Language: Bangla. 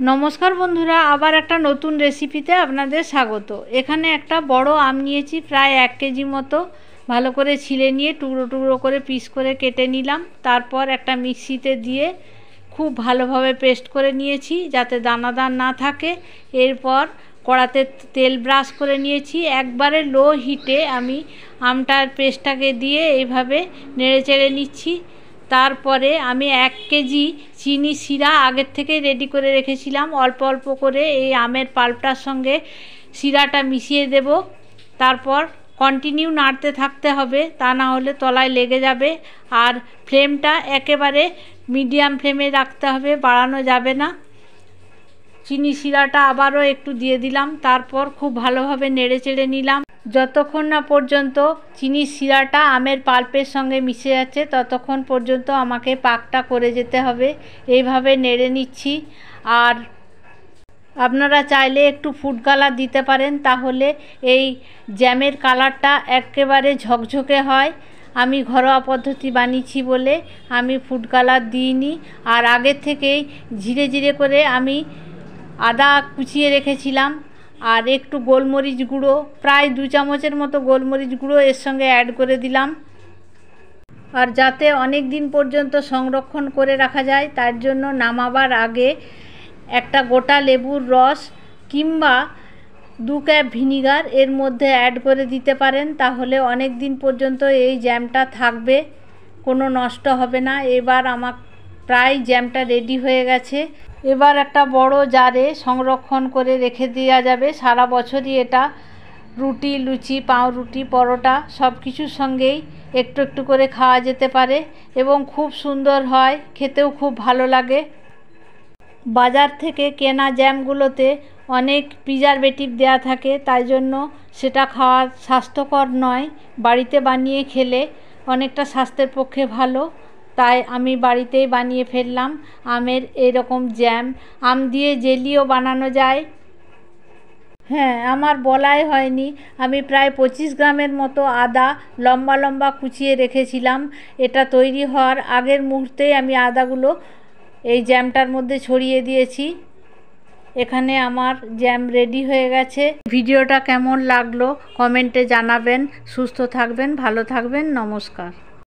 নমস্কার বন্ধুরা, আবার একটা নতুন রেসিপিতে আপনাদের স্বাগত। এখানে একটা বড় আম নিয়েছি, প্রায় 1 কেজি মতো। ভালো করে ছিলে নিয়ে টুকরো টুকরো করে পিস করে কেটে নিলাম। তারপর একটা মিক্সিতে দিয়ে খুব ভালোভাবে পেস্ট করে নিয়েছি যাতে দানাদার না থাকে। এরপর কড়াতে তেল ব্রাশ করে নিয়েছি। একবারে লো হিটে আমি আমটার পেস্টটাকে দিয়ে এইভাবে নেড়ে চেড়ে নিচ্ছি। তারপরে আমি 1 কেজি চিনি শিরা আগের থেকে রেডি করে রেখেছিলাম। অল্প অল্প করে এই আমের পাল্পটার সঙ্গে শিরাটা মিশিয়ে দেব। তারপর কন্টিনিউ নাড়তে থাকতে হবে, তা না হলে তলায় লেগে যাবে। আর ফ্লেমটা একেবারে মিডিয়াম ফ্লেমে রাখতে হবে, বাড়ানো যাবে না। চিনি শিরাটা আবারও একটু দিয়ে দিলাম। তারপর খুব ভালোভাবে নেড়ে চেড়ে নিলাম। যতক্ষণ না পর্যন্ত চিনির শিরাটা আমের পাল্পের সঙ্গে মিশে যাচ্ছে ততক্ষণ পর্যন্ত আমাকে পাকটা করে যেতে হবে। এইভাবে নেড়ে নিচ্ছি। আর আপনারা চাইলে একটু ফুড কালার দিতে পারেন, তাহলে এই জ্যামের কালারটা একেবারে ঝকঝকে হয়। আমি ঘরোয়া পদ্ধতি বানিয়েছি বলে আমি ফুড কালার দিইনি। আর আগের থেকেই ধীরে ধীরে করে আমি আদা কুচিয়ে রেখেছিলাম আর একটু গোলমরিচ গুঁড়ো, প্রায় 2 চামচের মতো গোলমরিচ গুঁড়ো এর সঙ্গে অ্যাড করে দিলাম। আর যাতে অনেক দিন পর্যন্ত সংরক্ষণ করে রাখা যায় তার জন্য নামাবার আগে একটা গোটা লেবুর রস কিংবা 2 কাপ ভিনিগার এর মধ্যে অ্যাড করে দিতে পারেন, তাহলে অনেক দিন পর্যন্ত এই জ্যামটা থাকবে, কোনো নষ্ট হবে না। এবার আমার প্রায় জ্যামটা রেডি হয়ে গেছে। এবার একটা বড় জারে সংরক্ষণ করে রেখে দেওয়া যাবে। সারা বছরই এটা রুটি, লুচি, পাউরুটি, পরোটা সব কিছুর সঙ্গেই একটু একটু করে খাওয়া যেতে পারে এবং খুব সুন্দর হয়, খেতেও খুব ভালো লাগে। বাজার থেকে কেনা জ্যামগুলোতে অনেক প্রিজারভেটিভ দেওয়া থাকে, তাই জন্য সেটা খাওয়া স্বাস্থ্যকর নয়। বাড়িতে বানিয়ে খেলে অনেকটা স্বাস্থ্যের পক্ষে ভালো। তাই আমি বাড়িতেই বানিয়ে ফেললাম আমের এরকম জ্যাম। আম দিয়ে জেলিও বানানো যায়। হ্যাঁ, আমার বলাই হয়নি, আমি প্রায় 25 গ্রামের মতো আদা লম্বা লম্বা কুচিয়ে রেখেছিলাম। এটা তৈরি হওয়ার আগের মুহূর্তেই আমি আদাগুলো এই জ্যামটার মধ্যে ছড়িয়ে দিয়েছি। এখানে আমার জ্যাম রেডি হয়ে গেছে। ভিডিওটা কেমন লাগলো কমেন্টে জানাবেন। সুস্থ থাকবেন, ভালো থাকবেন, নমস্কার।